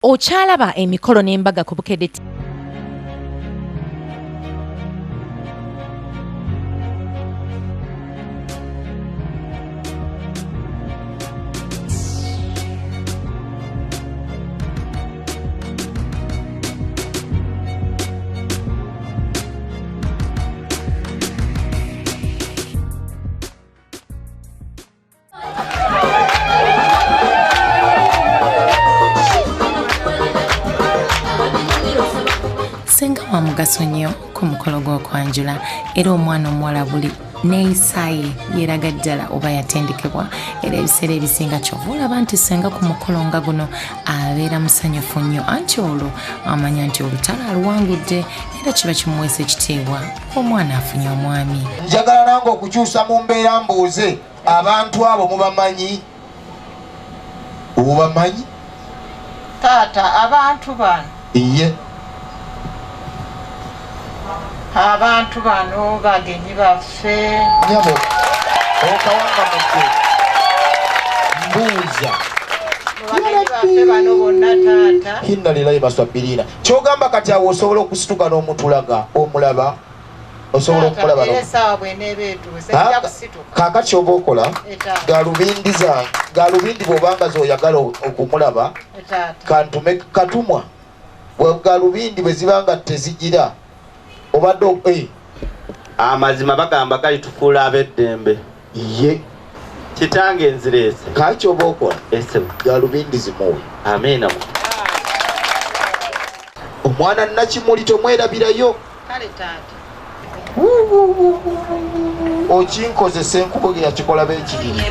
Okyalaba emikolo n'embaga ku Bukedde. Senga wa mugaso nnyo ku mukolo gw'okwanjula era omwana omuwala buli neeyisaye yeeraga ddala oba yatendekebwa era ebiseera ebisinga kyova olaba nti senga ku mukolo nga guno abeera musanyufu nnyo anti olwo amanya nti olutalo aluwangudde era kiba kimuweesa ekitiibwa omwana afunye omwami. Njagala nange okukyusa mu mbeera mbuuze abantu abo mubamanyi? Obamanyi? Taata abantu bano. Iye. Abantu bano bagenyi baffe. Nyabo. Okawanga mukwe. Mbuuza. Bagenyi baffe bano bonna taata. Hinna lilayi baswabirina. Kyogamba kati awo osobola okusituka n'omutulaga omulaba. Osobola okulaba no. Esa bwene betuuse ja kusituka. Kakati oba okola galubindi bw'obanga z'oyagala okumulaba kantume katumwa galubindi bwe zibanga tezigira obadde amazima bagamba galitufuula ab'eddembe. Ye kitange nzireese kaki oba okola esemu galubindi zimuwe. Amiina. Omwana Nakimuli tomwerabirayo. Kale taata. Okinkozesa enkubo yakikola beekiriri.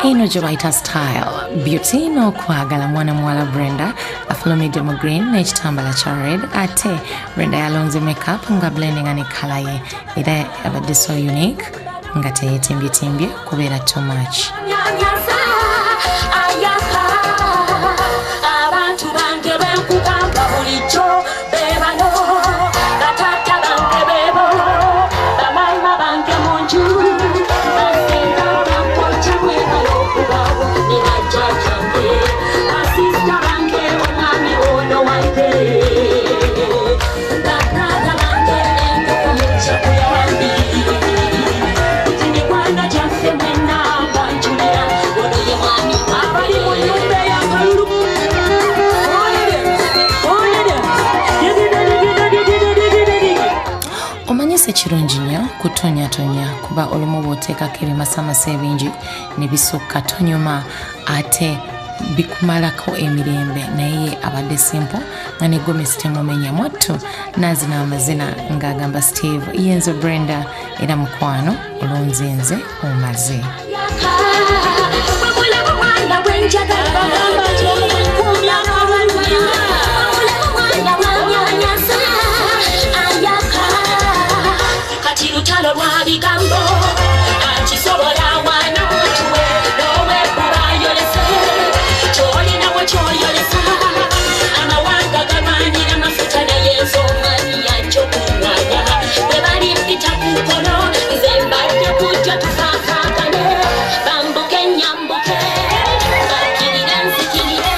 Eno gye bayita style beauty n'okwagala mwana muwala Branda afulumidde mu green n'ekitambala kya red ate Branda yalonze makeup nga blendinga ne kala ye era abadde so unique nga teyeetimbye kubeera too much. Kirungi nnyo kutonnyatonya kuba olumu bw'oteekako ebimasamasa ebingi ne bisukka tonyuma ate bikumalako emirembe naye abadde simple nga ne gomesi temumenya mwattu n'azina amazina ng'agamba Steve yenze Brenda era mukwano olunzinze omaze. Lutalo lwa bigambo akisobola wana mutuwe lowe kubayolesa kyolina we kyoyolesa amawanga gamanira amafuta neyezomani yakyo kumwanya bwe bali mpita kukono nze mbadde kujja tufaafagane bambuke nyambuke bakirire nzikirire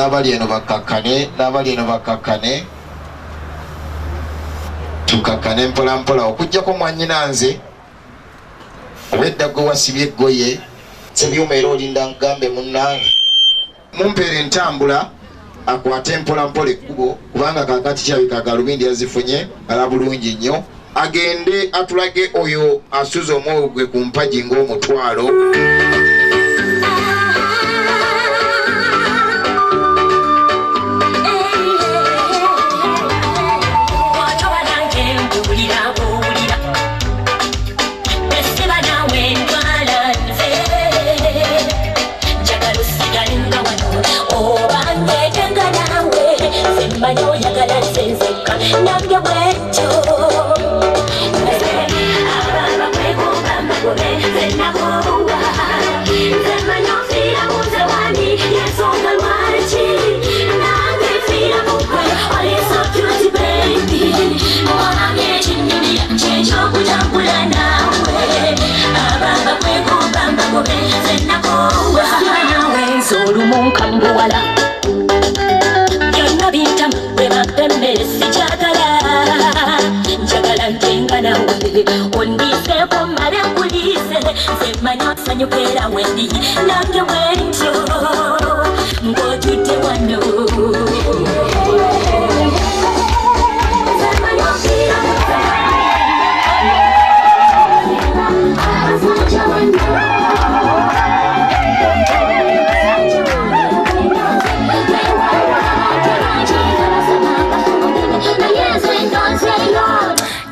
n'abali eno bakakkane tukakkane mpola mpola okujjako mwannyina nze obedda gwe wasibye eggoye sebyuma era olinda ngambe munnange mumpeera entambula akwate mpola mpola ekkubo kubanga kakati kyabika galubindi yazifunye ala bulungi nnyo agende atulage oyo asuza omwoyo gwe ku mpagi ng'omutwalo.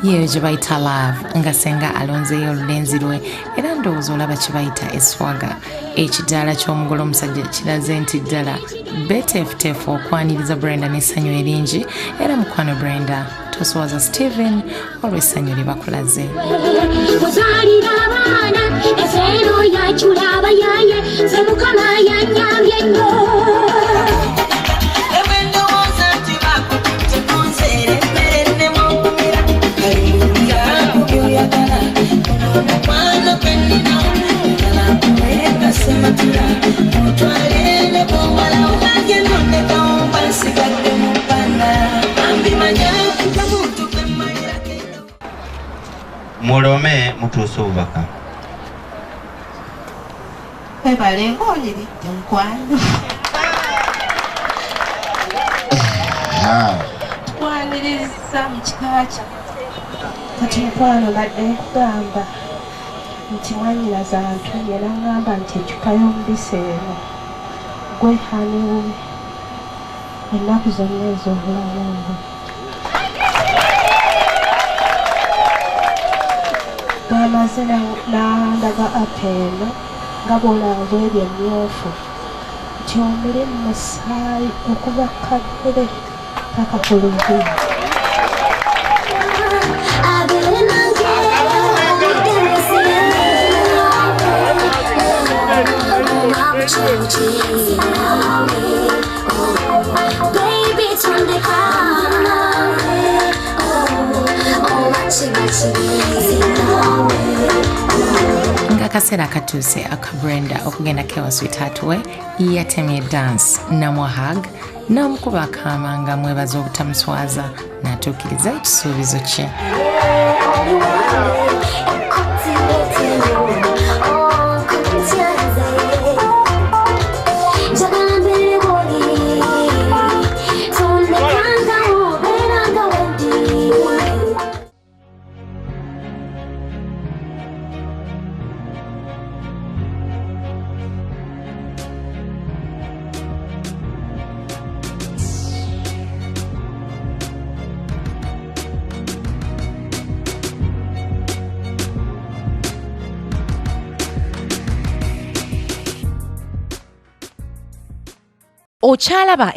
yeyo gye bayita love nga senga alonzeeyo olulenzi lwe era ndowooza olaba kye bayita eswaga. Ekidaala ky'omugole omusajja kiraze nti ddala beteefuteefu okwaniriza Brenda n'essanyu eringi era mukwano Brenda toswaza Steven olw'essanyu lye bakulaze. Muzaalira abaana efeero yajula abayaaye ze Mukama yannyambye nnyo. Mulome mutuuse obubaka. Webale ng'oliri mukwano. Twaniriza mu kika kya. Kati mukwano badde nkugamba nti mwannyinaze antumye n'aŋŋamba nti ecupa y'omubisi eno gwe haniwe ennaku zonna ez'obulamu bwo. N'amaze n'andaga apo eno nga bw'olaba ebyo emmyufu nti omuli mu musaayi okuva kaddere paka ku lugulu. Nga akaseera katuuse aka Brenda okugenda kewa sweetheart we yatemye dance namwahag n'omukuba akaama nga mwebaza obutamuswaza n'atuukiriza ekisuubizo kye. Ochalaba